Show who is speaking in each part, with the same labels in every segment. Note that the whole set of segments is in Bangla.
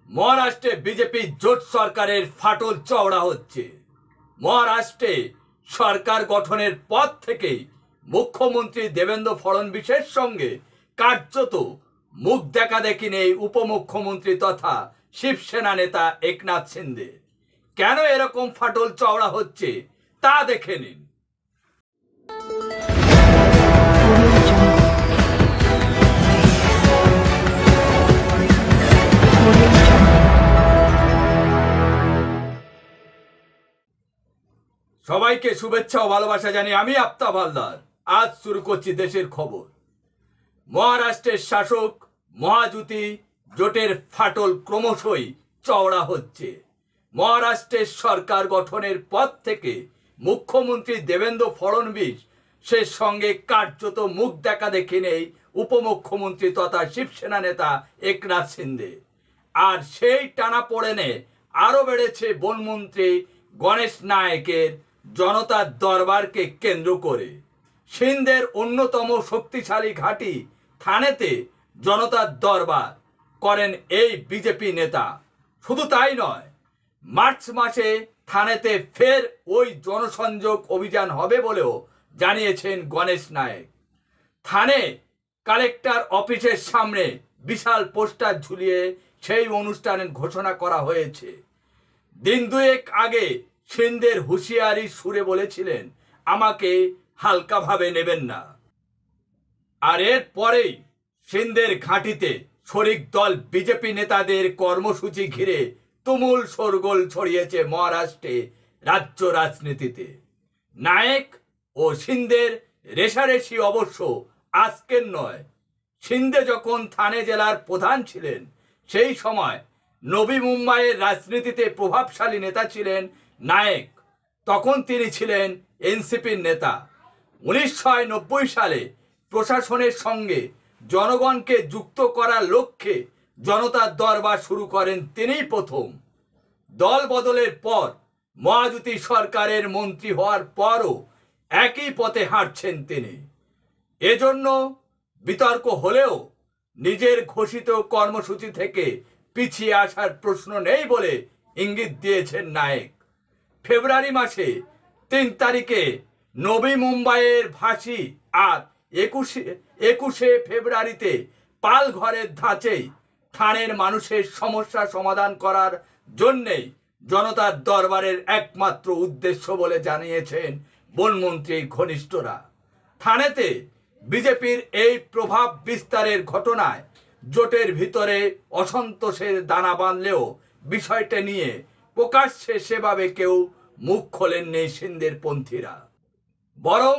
Speaker 1: মহারাষ্ট্রে বিজেপি জোট সরকারের ফাটল চওড়া হচ্ছে। মহারাষ্ট্রে সরকার গঠনের পর থেকেই মুখ্যমন্ত্রী দেবেন্দ্র ফড়নবীশের সঙ্গে কার্যত মুখ দেখাদেখি নেই উপমুখ্যমন্ত্রী তথা শিবসেনা নেতা একনাথ শিন্দে। কেন এরকম ফাটল চওড়া হচ্ছে তা দেখে নিন। সবাইকে শুভেচ্ছা ও ভালোবাসা জানিয়ে আমি আফতাব হালদার আজ শুরু করছি দেশের খবর। মহারাষ্ট্রের শাসক মহাজুতি জোটের ফাটল ক্রমশই চওড়া হচ্ছে। মহারাষ্ট্রের সরকার গঠনের পর থেকে মুখ্যমন্ত্রী দেবেন্দ্র ফড়নবীশ সে সঙ্গে কার্যত মুখ দেখা দেখি নেই উপমুখ্যমন্ত্রী তথা শিবসেনা নেতা একনাথ শিন্দে। আর সেই টানাপোড়েনে আরও বেড়েছে বনমন্ত্রী গণেশ নায়েকের জনতার দরবারকে কেন্দ্র করে। সিন্ধের অন্যতম শক্তিশালী ঘাঁটি থানেতে জনতার দরবার করেন এই বিজেপি নেতা। শুধু তাই নয়, মার্চ মাসে থানেতে ফের ওই জনসংযোগ অভিযান হবে বলেও জানিয়েছেন গণেশ নায়েক। থানে কালেক্টর অফিসের সামনে বিশাল পোস্টার ঝুলিয়ে সেই অনুষ্ঠানের ঘোষণা করা হয়েছে। দিন দুয়েক আগে সিন্ধের হুঁশিয়ারি সুরে বলেছিলেন, আমাকে হালকাভাবে নেবেন না। আর এর পরেই সিন্ধের ঘাঁটিতে শরিক দল বিজেপি নেতাদের কর্মসূচি ঘিরে তুমুল শোরগোল ছড়িয়েছে মহারাষ্ট্রে রাজ্য রাজনীতিতে। নায়েক ও সিন্ধের রেশারেশি অবশ্য আজকের নয়। সিন্ধে যখন থানে জেলার প্রধান ছিলেন সেই সময় নবী মুম্বাইয়ের রাজনীতিতে প্রভাবশালী নেতা ছিলেন নায়েক। তখন তিনি ছিলেন এনসিপির নেতা। 1990 সালে প্রশাসনের সঙ্গে জনগণকে যুক্ত করার লক্ষ্যে জনতার দরবার শুরু করেন তিনিই প্রথম। দল বদলের পর মহাজুতি সরকারের মন্ত্রী হওয়ার পরও একই পথে হাঁটছেন তিনি। এজন্য বিতর্ক হলেও নিজের ঘোষিত কর্মসূচি থেকে পিছিয়ে আসার প্রশ্ন নেই বলে ইঙ্গিত দিয়েছেন নায়েক। ফেব্রুয়ারি মাসে 3 তারিখে নবী মুম্বাইয়ের ফাঁসি আর 21শে ফেব্রুয়ারিতে পালঘরের ধাঁচেই থানের মানুষের সমস্যা সমাধান করার জন্যেই জনতার দরবারের একমাত্র উদ্দেশ্য বলে জানিয়েছেন বনমন্ত্রীর ঘনিষ্ঠরা। থানেতে বিজেপির এই প্রভাব বিস্তারের ঘটনায় জোটের ভিতরে অসন্তোষের দানা বাঁধলেও বিষয়টা নিয়ে প্রকাশ্যে সেভাবে কেউ মুখ খোলেননি সিন্ধের পন্থীরা। বরং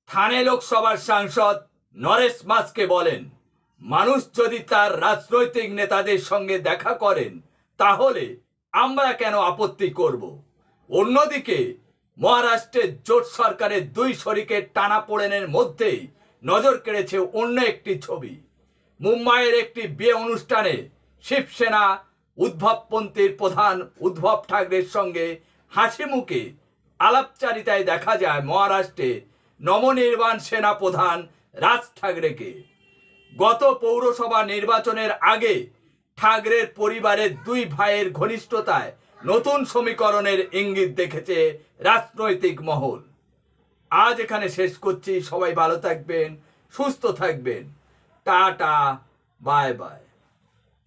Speaker 1: থানে লোকসভার সাংসদ নরেশ মাসকে বলেন, মানুষ যদি তার রাজনৈতিক নেতাদের সঙ্গে দেখা করেন তাহলে আমরা কেন আপত্তি করব। অন্যদিকে মহারাষ্ট্রের জোট সরকারের দুই শরিকের টানাপোড়েনের মধ্যেই নজর কেড়েছে অন্য একটি ছবি। মুম্বাইয়ের একটি বিয়ে অনুষ্ঠানে শিবসেনা উদ্ভবপন্থীর প্রধান উদ্ধব ঠাকরের সঙ্গে হাসি মুখে আলাপচারিতায় দেখা যায় মহারাষ্ট্রে নবনির্বাণ সেনা প্রধান রাজ ঠাকরেকে। গত পৌরসভা নির্বাচনের আগে ঠাকরের পরিবারের দুই ভাইয়ের ঘনিষ্ঠতায় নতুন সমীকরণের ইঙ্গিত দেখেছে রাজনৈতিক মহল। আজ এখানে শেষ করছি। সবাই ভালো থাকবেন, সুস্থ থাকবেন। Tata, bye bye.